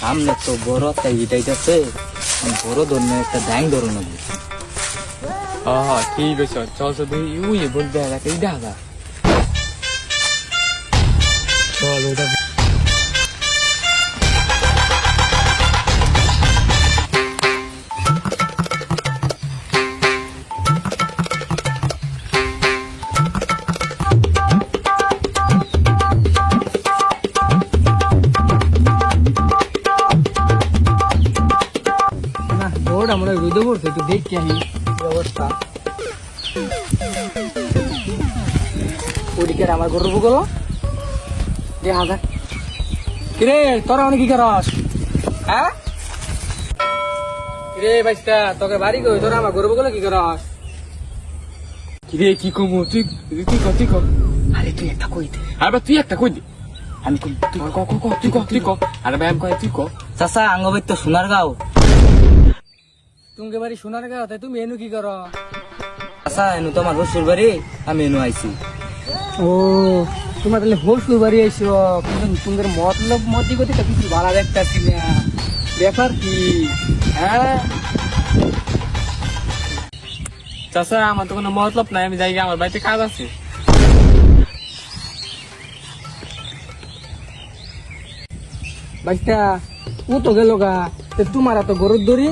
সামনে তো বড় একটা ইটাইতেছে, বড় ধরনের একটা ডাইং ধরো না। হ্যাঁ ঠিক আছে, চল তো দেখি উই বলতে এলাকায় দেখা। চল ওটা ওটা মনে হয় রোদে পড়ছে, একটু দেখতে আহি কি অবস্থা। ওদিকে আমার গরু গুলো দেখা যাক। কিরে তোরা অনেক কি করস? হ্যাঁ কিরে বাইস্তা, তোকে বাড়ি কই? তোরা আমার গরু গুলো কি করস? কিরে কি কম তুই তুই ক আরে তুই একটা কই দে। আরে তুই একটা কই দে। আমি কই তুই ক আরে ব্যায়াম করে তুই ক। চাচা আঙ্গবাই তো সোনার গাঁও। তুমি বাড়ি সোনার গাঁও, তাই তুমি এনু কি কর? চাচা এনু তো আমার শ্বশুর বাড়ি, আমি এনু আইছি। ও তোমার তাহলে হোসু বাড়ি আইসো, কিন্তু তোমাদের মতলব মতি গতি তো কিছু ভালো দেখতেছি না। ব্যাপার কি? হ্যাঁ চাচা আমার তো কোনো মতলব নাই, আমি যাই আমার বাড়িতে কাজ আছে। বাইস্তা ও তো গেল গা, তোমার তো গরুর দড়ি।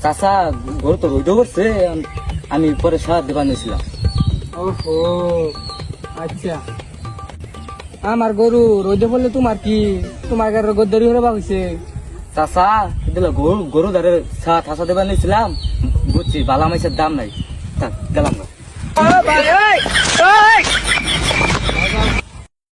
চাচা গরু তো রইদ করছে, আমি পরে সাহায্য বানিয়েছিলাম। ওহো আচ্ছা, আমার গরু রোদে বললে তোমার কি? তোমার গরুর হয়ে ভাবছে। চাচা দিল গরু গরু ধরে ঠাসা দেবা নিয়েছিলাম, বুঝছি বালা মাইসের দাম নাই, গেলাম না।